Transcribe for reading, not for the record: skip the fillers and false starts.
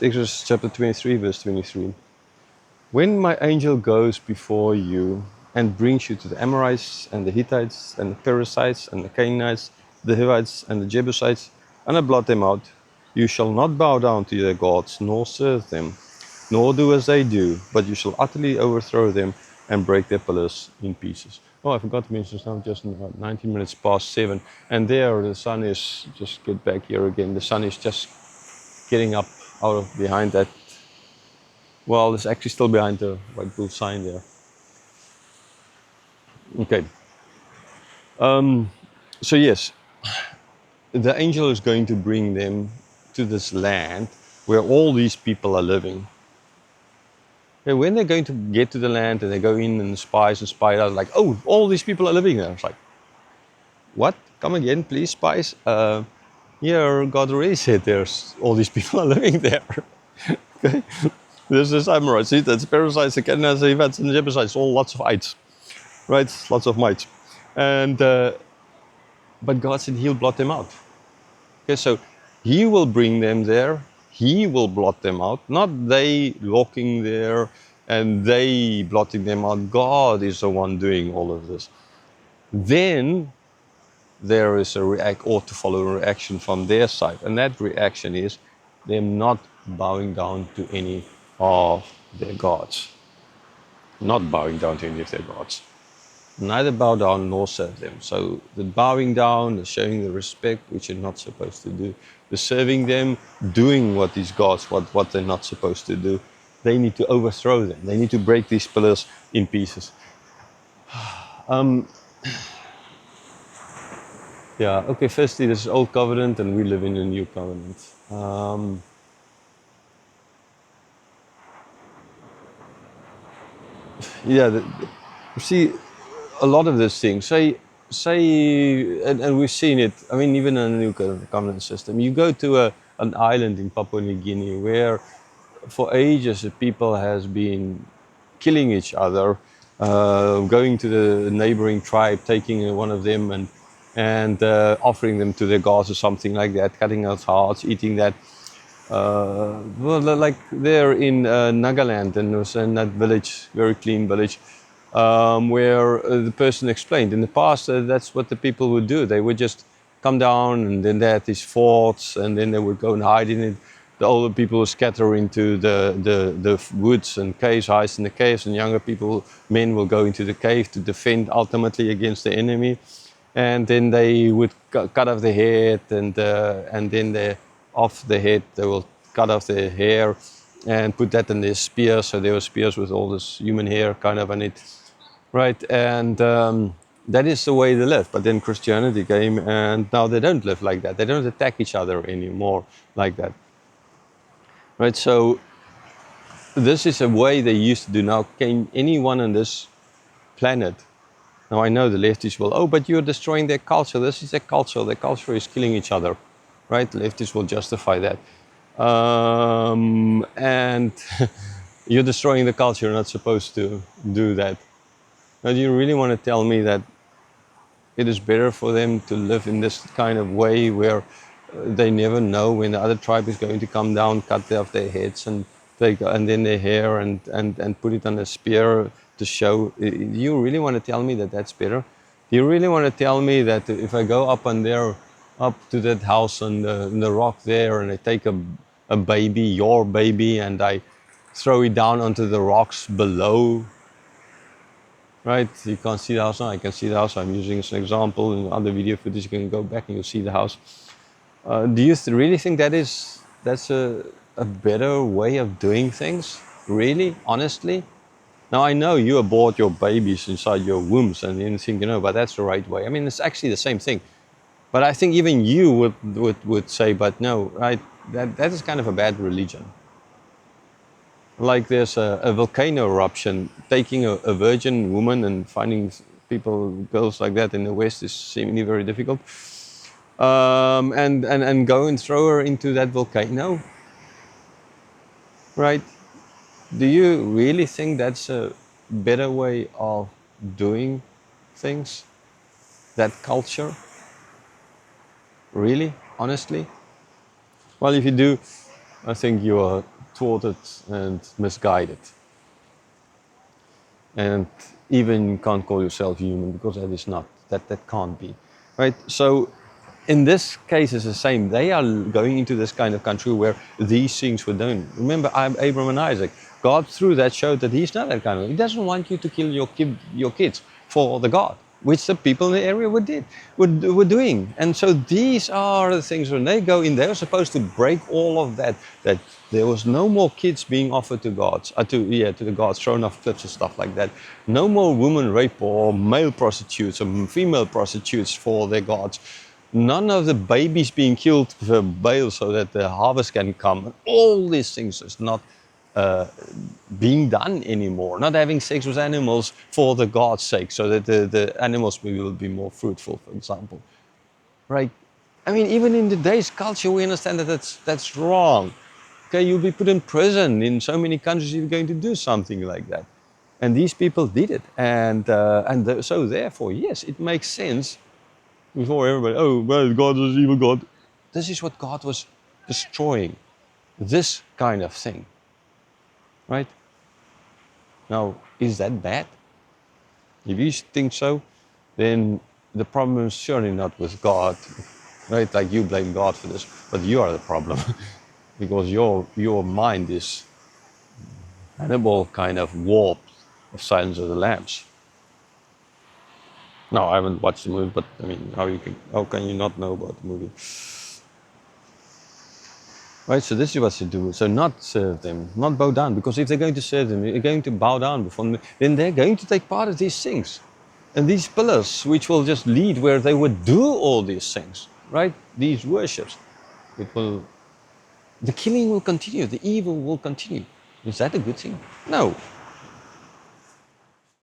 Exodus chapter 23, verse 23. When my angel goes before you and brings you to the Amorites and the Hittites and the Perizzites and the Canaanites, the Hivites and the Jebusites, and I blot them out, you shall not bow down to their gods, nor serve them, nor do as they do, but you shall utterly overthrow them and break their pillars in pieces. Oh, I forgot to mention, it's now just about 19 minutes past 7, and there the sun is, just get back here again, the sun is just getting up out of behind that. Well, it's actually still behind the white bull sign there. Okay. So yes, the angel is going to bring them to this land where all these people are living. And when they're going to get to the land and they go in and spies and spy it out, like, oh, all these people are living there. It's like, what? Come again, please, spies. Yeah, God already said there's all these people are living there. Okay. This is Amorites, see, that's Perizzites, the Canaanites, the Hivites, and the Jebusites, all lots of ites, right? Lots of mites. And but God said He'll blot them out. Okay, so He will bring them there. He will blot them out, not they walking there and they blotting them out. God is the one doing all of this. Then there is ought to follow a reaction from their side, and that reaction is them not bowing down to any of their gods, not bowing down to any of their gods. Neither bow down nor serve them. So the bowing down, the showing the respect which you're not supposed to do, the serving them, doing what these gods, what they're not supposed to do, they need to overthrow them. They need to break these pillars in pieces. Yeah, okay, firstly, this is Old Covenant and we live in the New Covenant. Yeah, you see, a lot of these things, and we've seen it, I mean, even in the New Covenant system, you go to an island in Papua New Guinea where for ages the people has been killing each other, going to the neighboring tribe, taking one of them and offering them to their gods or something like that, cutting out hearts, eating that. Well, like there in Nagaland, and it was in that village, very clean village, where the person explained in the past that's what the people would do. They would just come down, and then they had these forts, and then they would go and hide in it. The older people would scatter into the woods and caves, hide in the caves, and younger people, men, will go into the cave to defend ultimately against the enemy. And then they would cut off the head, and then off the head they will cut off the hair and put that in their spear. So there were spears with all this human hair kind of on it, right? And that is the way they live. But then Christianity came, and now they don't live like that. They don't attack each other anymore like that, right? So this is a way they used to do. Now, can anyone on this planet? Now I know the leftists will, oh, but you're destroying their culture. This is their culture. Their culture is killing each other, right? The leftists will justify that. And you're destroying the culture. You're not supposed to do that. Now, do you really want to tell me that it is better for them to live in this kind of way where they never know when the other tribe is going to come down, cut off their heads and then their hair and put it on a spear to show? Do you really want to tell me that that's better? Do you really want to tell me that if I go up on there, up to that house on the rock there, and I take a baby, your baby, and I throw it down onto the rocks below, right? You can't see the house now. I can see the house. I'm using as an example. In other video footage, you can go back and you'll see the house. Do you really think that's a better way of doing things? Really, honestly? Now I know you abort your babies inside your wombs and you think, but that's the right way. I mean, it's actually the same thing. But I think even you would say, but no, right? That is kind of a bad religion. Like there's a volcano eruption, taking a virgin woman and finding people, girls like that in the West is seemingly very difficult. And go and throw her into that volcano, right? Do you really think that's a better way of doing things? That culture? Really? Honestly? Well, if you do, I think you are thwarted and misguided. And even can't call yourself human because that is not, that can't be. Right? So in this case it's the same. They are going into this kind of country where these things were done. Remember Abraham and Isaac. God through that showed that he's not that kind of. He doesn't want you to kill your kids for the God, which the people in the area were doing. And so these are the things when they go in, they're supposed to break all of that. That there was no more kids being offered to gods, to the gods, thrown off cliffs and stuff like that. No more woman rape or male prostitutes or female prostitutes for their gods. None of the babies being killed for Baal so that the harvest can come. All these things is not being done anymore. Not having sex with animals for the God's sake, so that the animals will be more fruitful, for example. Right? I mean, even in today's culture, we understand that that's wrong. Okay, you'll be put in prison in so many countries if you're going to do something like that. And these people did it, so therefore, yes, it makes sense. Before everybody, oh well, God is evil God. This is what God was destroying. This kind of thing, right? Now, is that bad? If you think so, then the problem is surely not with God, right? Like you blame God for this, but you are the problem because your mind is animal kind of warped of Silence of the Lambs. No, I haven't watched the movie, but I mean, how can you not know about the movie? Right, so this is what to do. So not serve them, not bow down, because if they're going to serve them, they're going to bow down before them, then they're going to take part of these things. And these pillars, which will just lead where they would do all these things, right? These worships, the killing will continue, the evil will continue. Is that a good thing? No.